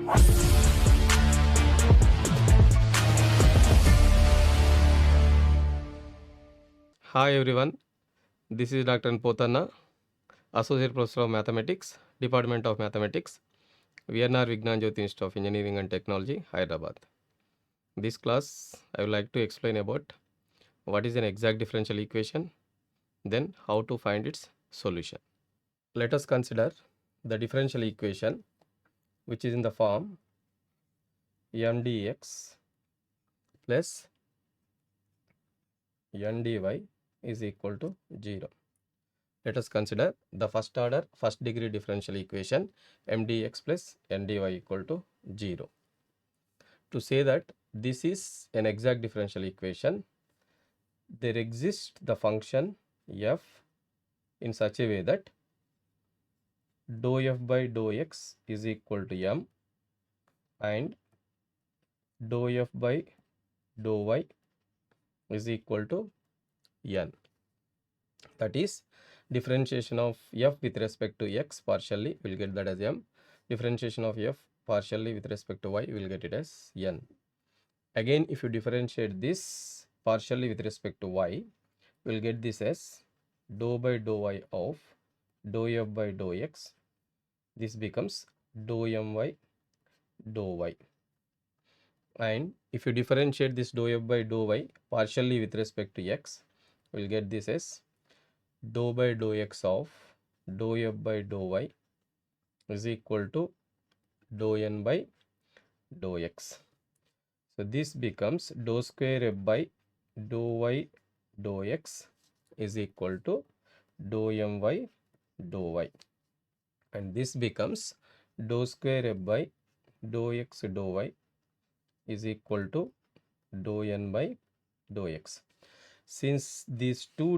Hi everyone, this is Dr. Pothanna, Associate Professor of Mathematics, Department of Mathematics, VNR Vignan JYOTHI Institute of Engineering and Technology, Hyderabad. This class, I would like to explain about what is an exact differential equation, then how to find its solution. Let us consider the differential equation which is in the form mdx plus ndy is equal to 0. Let us consider the first order first degree differential equation mdx plus ndy equal to 0. To say that this is an exact differential equation, there exists the function f in such a way that dou f by dou x is equal to m and dou f by dou y is equal to n. That is, differentiation of f with respect to x partially will get that as m. Differentiation of f partially with respect to y will get it as n. Again, if you differentiate this partially with respect to y, we'll get this as dou by dou y of dou f by dou x. This becomes dou my dou y. And if you differentiate this dou f by dou y partially with respect to x, we'll get this as dou by dou x of dou f by dou y is equal to dou n by dou x. So this becomes dou square f by dou y dou x is equal to dou my dou y, and this becomes dou square f by dou x dou y is equal to dou n by dou x. Since these two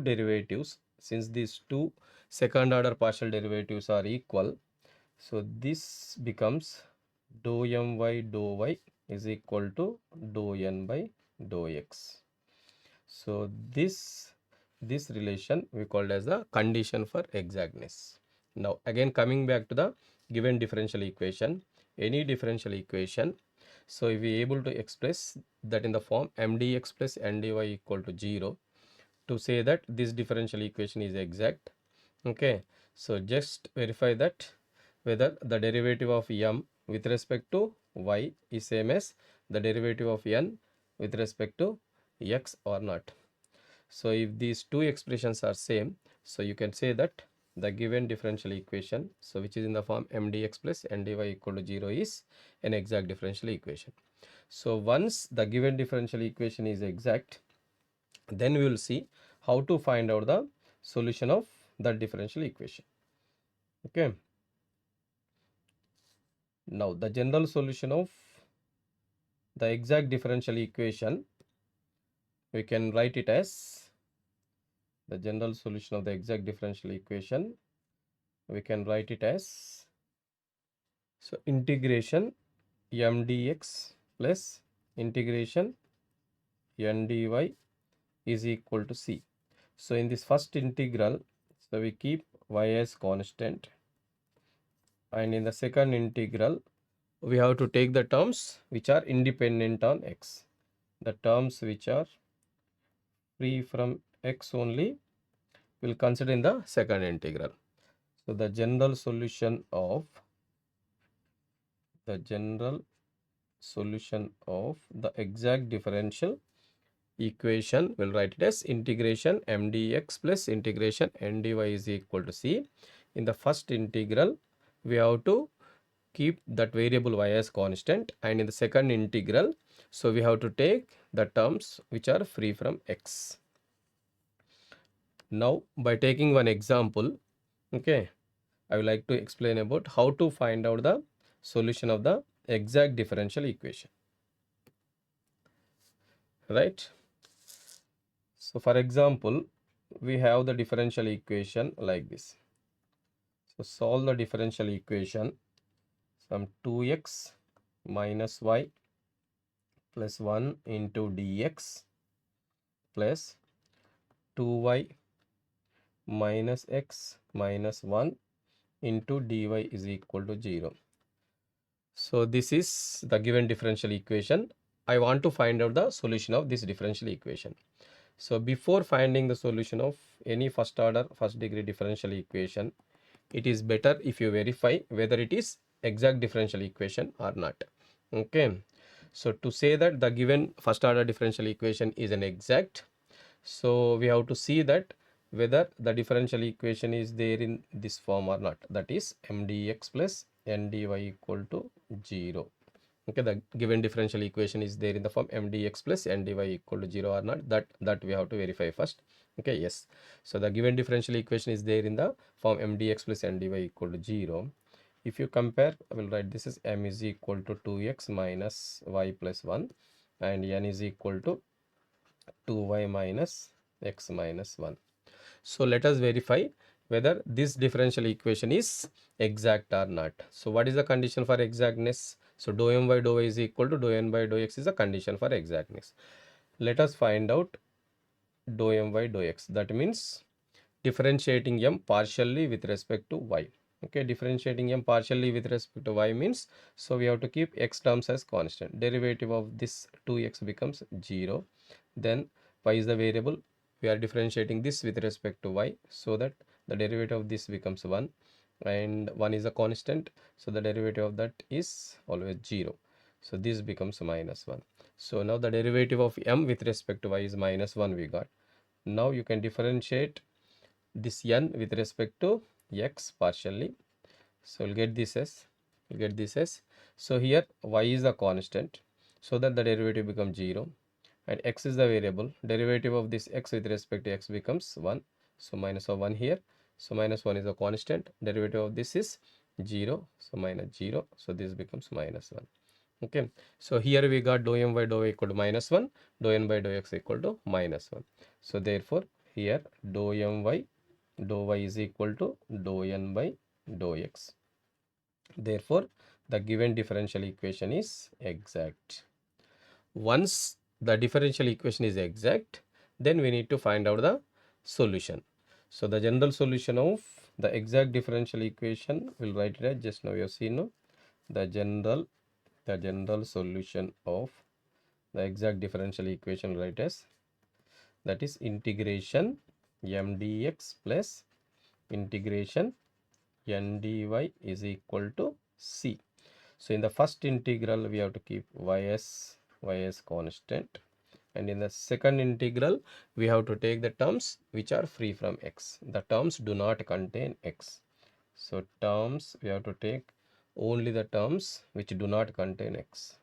second order partial derivatives are equal, so this becomes dou my dou y is equal to dou n by dou x. So this relation we called as the condition for exactness. Now again coming back to the given differential equation, any differential equation, so if we able to express that in the form mdx plus ndy equal to 0, to say that this differential equation is exact. Okay, so just verify that whether the derivative of m with respect to y is same as the derivative of n with respect to x or not. So if these two expressions are same, so you can say that the given differential equation, so which is in the form mdx plus ndy equal to 0, is an exact differential equation. So once the given differential equation is exact, then we will see how to find out the solution of that differential equation. Okay, now the general solution of the exact differential equation, we can write it as the general solution of the exact differential equation, we can write it as, so integration mdx plus integration ndy is equal to c. So in this first integral, so we keep y as constant, and in the second integral we have to take the terms which are independent on x. The terms which are free from x only will consider in the second integral. So the general solution of the exact differential equation, will write it as integration mdx plus integration ndy is equal to c. In the first integral we have to keep that variable y as constant, and in the second integral, so we have to take the terms which are free from x. Now by taking one example, okay, I would like to explain about how to find out the solution of the exact differential equation, right? So for example, we have the differential equation like this. So solve the differential equation from 2x minus y plus 1 into dx plus 2y minus x minus 1 into dy is equal to 0. So this is the given differential equation. I want to find out the solution of this differential equation. So before finding the solution of any first order first degree differential equation, it is better if you verify whether it is exact differential equation or not. Okay, so to say that the given first order differential equation is an exact, so we have to see that whether the differential equation is there in this form or not, that is mdx plus ndy equal to 0. Okay, the given differential equation is there in the form mdx plus ndy equal to 0 or not, that we have to verify first. Okay, yes, so the given differential equation is there in the form mdx plus ndy equal to 0. If you compare, I will write this is m is equal to 2x minus y plus 1 and n is equal to 2y minus x minus 1. So let us verify whether this differential equation is exact or not. So what is the condition for exactness? So dou m by dou y is equal to dou n by dou x is a condition for exactness. Let us find out dou m by dou x. That means differentiating m partially with respect to y. Okay, differentiating m partially with respect to y means, so we have to keep x terms as constant. Derivative of this 2x becomes 0. Then y is the variable. We are differentiating this with respect to y, so that the derivative of this becomes 1 and 1 is a constant, so the derivative of that is always 0. So this becomes minus 1. So now the derivative of m with respect to y is minus 1 we got. Now you can differentiate this n with respect to x partially. So we'll get this as, so here y is a constant, so that the derivative becomes 0 and x is the variable. Derivative of this x with respect to x becomes 1, so minus of 1 here. So minus 1 is a constant, derivative of this is 0, so minus 0, so this becomes minus 1. Okay, so here we got dou m by dou y equal to minus 1, dou n by dou x equal to minus 1. So therefore here dou m by dou y is equal to dou n by dou x. Therefore the given differential equation is exact. Once the differential equation is exact, then we need to find out the solution. So the general solution of the exact differential equation, we'll write it as just now you have seen, no? The general solution of the exact differential equation, write as, that is integration m dx plus integration n dy is equal to c. So in the first integral we have to keep y as constant, and in the second integral we have to take the terms which are free from x. The terms do not contain x. So terms we have to take only the terms which do not contain x.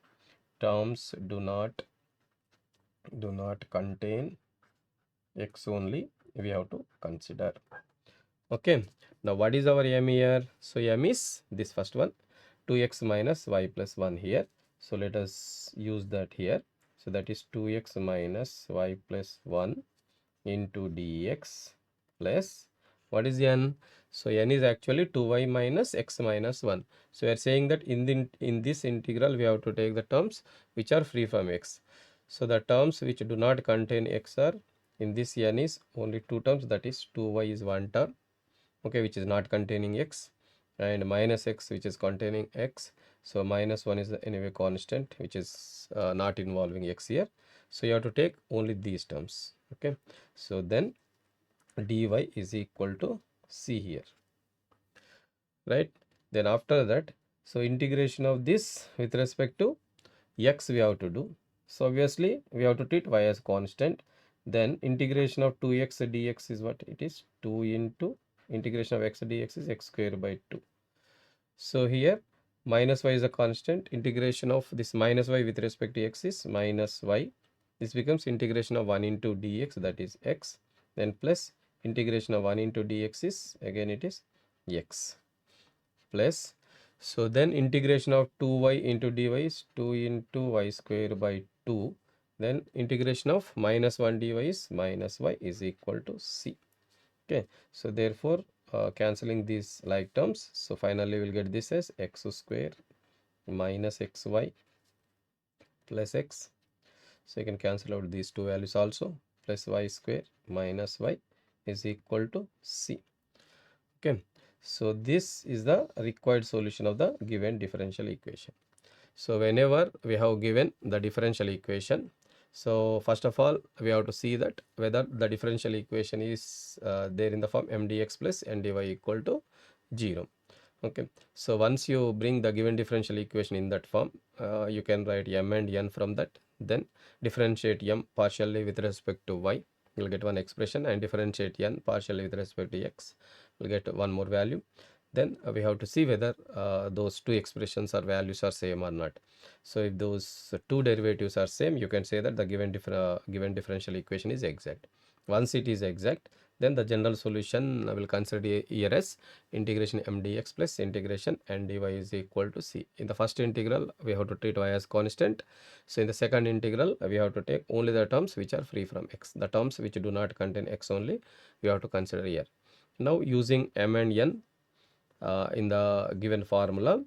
Terms do not contain x only we have to consider. Okay, now what is our m here? So m is this first one, 2x minus y plus 1 here. So let us use that here. So that is 2x minus y plus 1 into dx plus, what is n? So n is actually 2y minus x minus 1. So we are saying that in this integral we have to take the terms which are free from x. So the terms which do not contain x are, in this n is only two terms, that is 2y is one term, okay, which is not containing x, and minus x which is containing x. So minus 1 is anyway constant which is not involving x here. So you have to take only these terms. Okay, so then dy is equal to c here, right? Then after that, so integration of this with respect to x we have to do. So obviously we have to treat y as constant. Then integration of 2x dx is what it is, 2 into integration of x dx is x square by 2. So here minus y is a constant, integration of this minus y with respect to x is minus y. This becomes integration of 1 into dx, that is x, then plus integration of 1 into dx is again it is x, plus, so then integration of 2y into dy is 2 into y square by 2. Then integration of minus 1 dy is minus y is equal to c. Okay, so therefore cancelling these like terms, so finally we'll get this as x square minus xy plus x. So you can cancel out these two values also, plus y square minus y is equal to c. Okay, so this is the required solution of the given differential equation. So whenever we have given the differential equation, so first of all we have to see that whether the differential equation is there in the form mdx plus ndy equal to 0. Okay, so once you bring the given differential equation in that form, you can write m and n from that, then differentiate m partially with respect to y, you'll get one expression, and differentiate n partially with respect to x, you'll get one more value. Then we have to see whether those two expressions or values are same or not. So if those two derivatives are same, you can say that the given differential equation is exact. Once it is exact, then the general solution will consider here as integration mdx plus integration ndy is equal to c. In the first integral, we have to treat y as constant. So in the second integral, we have to take only the terms which are free from x. The terms which do not contain x only, we have to consider here. Now using m and n in the given formula,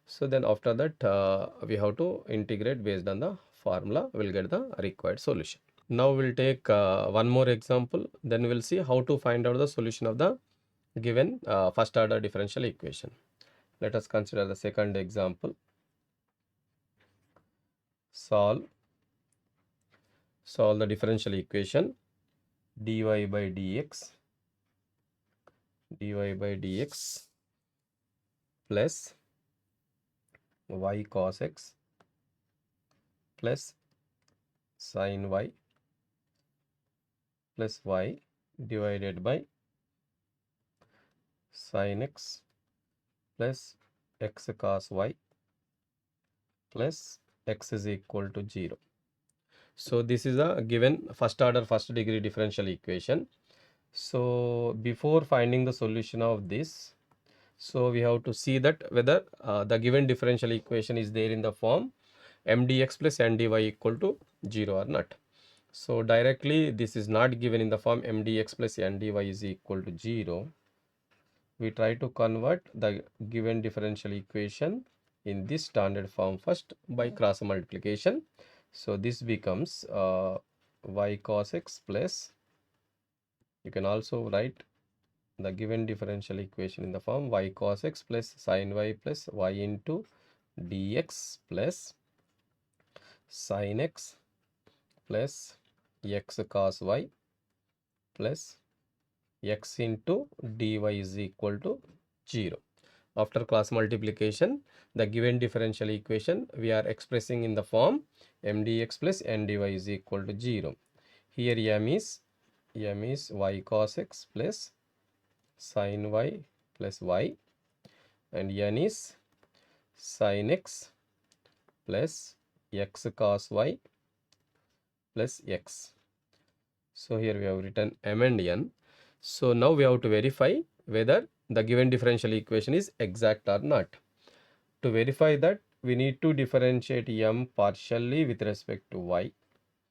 so then after that we have to integrate based on the formula, we'll get the required solution. Now we'll take one more example, then we'll see how to find out the solution of the given first order differential equation. Let us consider the second example. Solve the differential equation dy by dx plus y cos x plus sin y plus y divided by sin x plus x cos y plus x is equal to 0. So this is a given first order first degree differential equation. So before finding the solution of this, so we have to see that whether the given differential equation is there in the form mdx plus ndy equal to 0 or not. So directly this is not given in the form mdx plus ndy is equal to 0. We try to convert the given differential equation in this standard form first by cross multiplication. So this becomes y cos x plus, you can also write the given differential equation in the form y cos x plus sin y plus y into dx plus sin x plus x cos y plus x into dy is equal to 0. After cross multiplication, the given differential equation we are expressing in the form mdx plus ndy is equal to 0. Here m is y cos x plus sin y plus y, and n is sin x plus x cos y plus x. So here we have written m and n. So now we have to verify whether the given differential equation is exact or not. To verify that, we need to differentiate m partially with respect to y.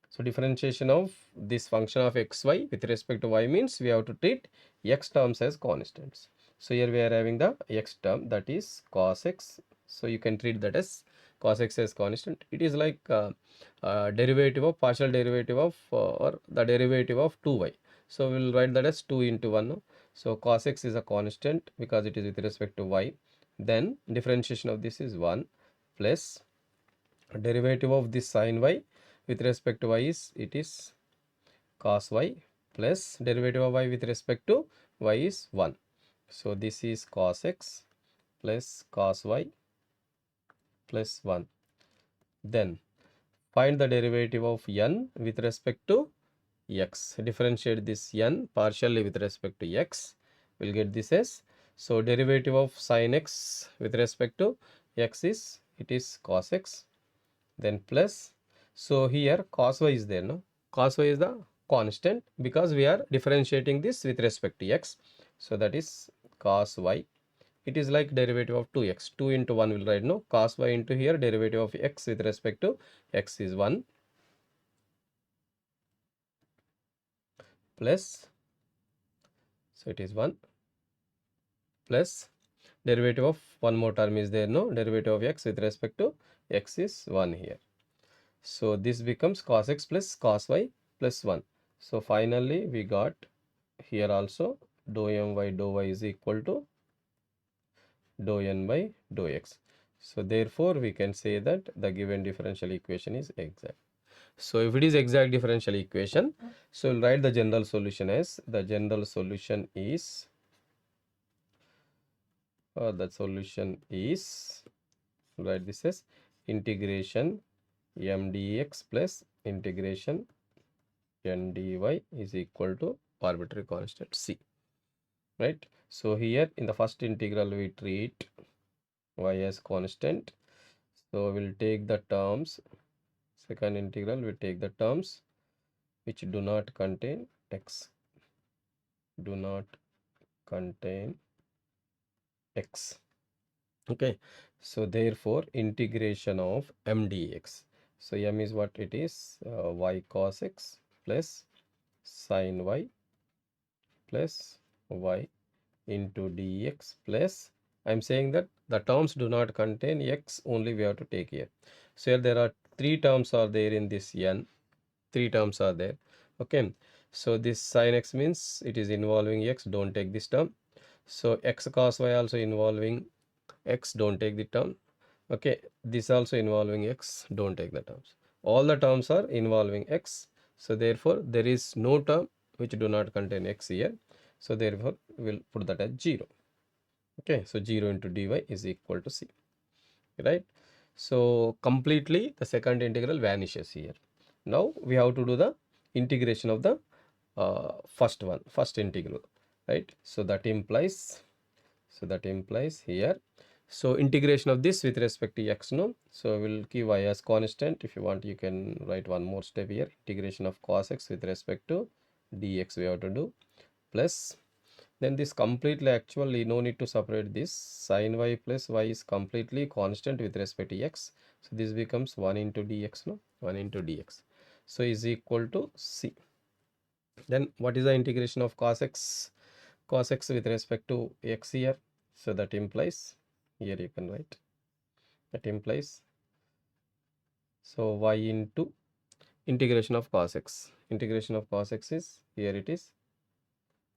So differentiation of this function of xy with respect to y means we have to treat x terms as constants. So here we are having the x term, that is cos x. So you can treat that as cos x as constant. It is like derivative of partial derivative of or the derivative of 2y. So we will write that as 2 into 1. So cos x is a constant because it is with respect to y. Then differentiation of this is 1 plus derivative of this sin y with respect to y is, it is cos y plus derivative of y with respect to y is 1. So this is cos x plus cos y plus 1. Then find the derivative of n with respect to x. Differentiate this n partially with respect to x. We'll get this as, so derivative of sin x with respect to x is, it is cos x, then plus, so here cos y is there, no? Cos y is the constant because we are differentiating this with respect to x. So that is cos y. It is like derivative of 2x. 2 into 1 will write, no? Cos y into here derivative of x with respect to x is 1 plus, so it is 1 plus derivative of one more term is there, no? Derivative of x with respect to x is 1 here. So this becomes cos x plus cos y plus 1. So finally we got here also dou m by dou y is equal to dou n by dou x. So therefore we can say that the given differential equation is exact. So if it is exact differential equation, so we'll write the general solution as the general solution is write this as integration m dx plus integration n dy is equal to arbitrary constant c, right? So here in the first integral we treat y as constant, so we'll take the terms, second integral we take the terms which do not contain x, do not contain x. Okay, so therefore integration of m dx, so m is what it is, y cos x plus sin y plus y into dx plus, I'm saying that the terms do not contain x only, we have to take here. So here there are three terms are there in this n, three terms are there. Okay, so this sin x means it is involving x, don't take this term. So x cos y also involving x, don't take the term. Okay, this also involving x, don't take the terms. All the terms are involving x, so therefore there is no term which do not contain x here, so therefore we'll put that as 0. Okay, so 0 into dy is equal to c, right? So completely the second integral vanishes here. Now we have to do the integration of the first integral, right? So that implies here, so integration of this with respect to x, no, so we'll keep y as constant. If you want you can write one more step here, integration of cos x with respect to dx we have to do, plus then this completely, actually no need to separate this, sin y plus y is completely constant with respect to x, so this becomes 1 into dx, no, 1 into dx, so is equal to c. Then what is the integration of cos x with respect to x here, so that implies, here you can write, that implies, so y into integration of cos x, is, here it is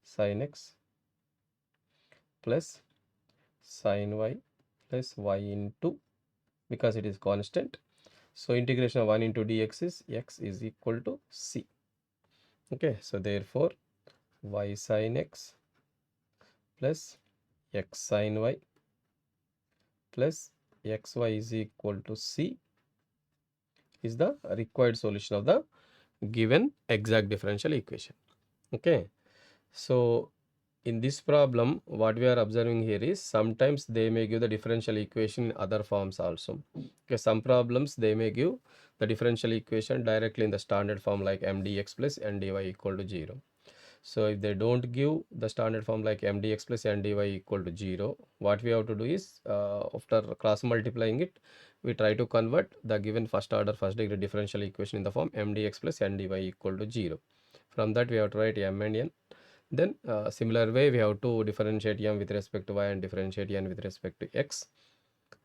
sin x plus sin y plus y into, because it is constant, so integration of 1 into dx is x is equal to c. Okay, so therefore y sin x plus x sin y plus xy is equal to c is the required solution of the given exact differential equation. Okay, so in this problem what we are observing here is sometimes they may give the differential equation in other forms also. Okay, some problems they may give the differential equation directly in the standard form like m dx plus n dy equal to 0. So if they don't give the standard form like m dx plus n dy equal to 0, what we have to do is after cross multiplying it, we try to convert the given first order first degree differential equation in the form m dx plus n dy equal to 0. From that we have to write m and n. Then similar way we have to differentiate m with respect to y and differentiate n with respect to x.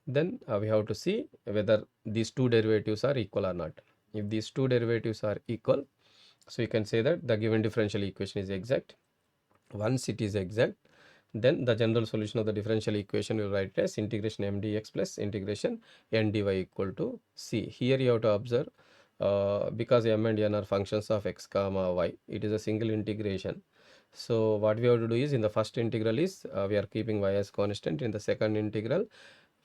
Then we have to see whether these two derivatives are equal or not. If these two derivatives are equal, so you can say that the given differential equation is exact. Once it is exact, then the general solution of the differential equation will write as integration m dx plus integration n dy equal to c. Here you have to observe, because m and n are functions of x comma y, it is a single integration. So what we have to do is, in the first integral is we are keeping y as constant. In the second integral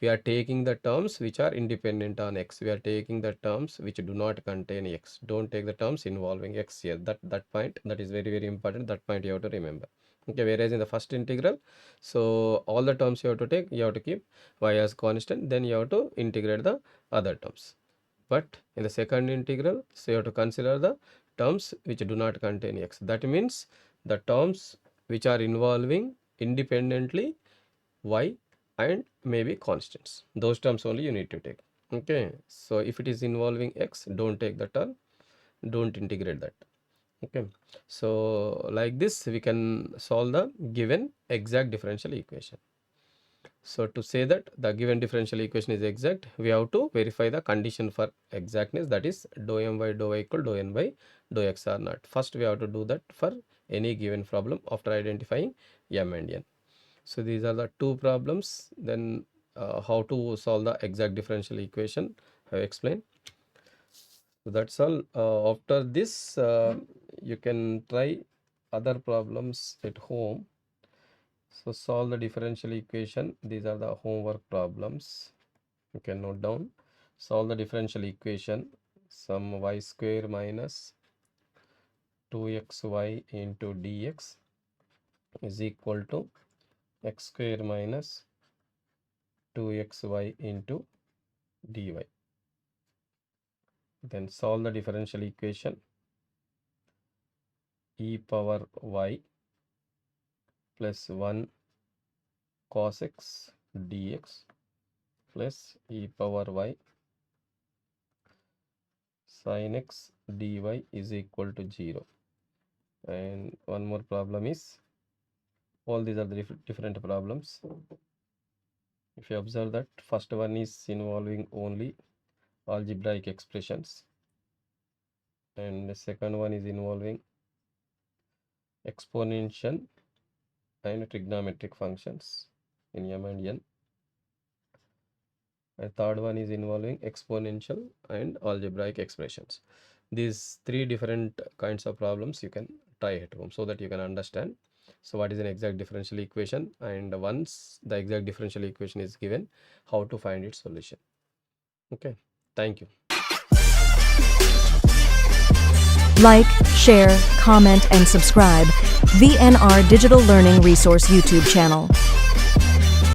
we are taking the terms which are independent on x, we are taking the terms which do not contain x, don't take the terms involving x here. That point, that is very important, that point you have to remember. Okay, whereas in the first integral, so all the terms you have to take, you have to keep y as constant, then you have to integrate the other terms. But in the second integral, so you have to consider the terms which do not contain x, that means the terms which are involving independently y and maybe constants, those terms only you need to take. Okay, so if it is involving x, don't take the term, don't integrate that. Okay, so like this we can solve the given exact differential equation. So to say that the given differential equation is exact, we have to verify the condition for exactness, that is dou m by dou y equal dou n by dou x or not. First we have to do that for any given problem after identifying m and n. So these are the two problems. Then how to solve the exact differential equation I have explained. So that's all. After this, you can try other problems at home. So solve the differential equation. These are the homework problems. You can note down. Solve the differential equation. Some y square minus 2xy into dx is equal to x square minus 2xy into dy. Then solve the differential equation. E power y plus 1 cos x dx plus e power y sin x dy is equal to 0. And one more problem is, all these are the different problems. If you observe that first one is involving only algebraic expressions, and the second one is involving exponential and trigonometric functions in m and n. And third one is involving exponential and algebraic expressions. These three different kinds of problems you can try at home so that you can understand. So what is an exact differential equation, and once the exact differential equation is given, how to find its solution. Okay, thank you. Like, share, comment, and subscribe VNR Digital Learning Resource YouTube channel.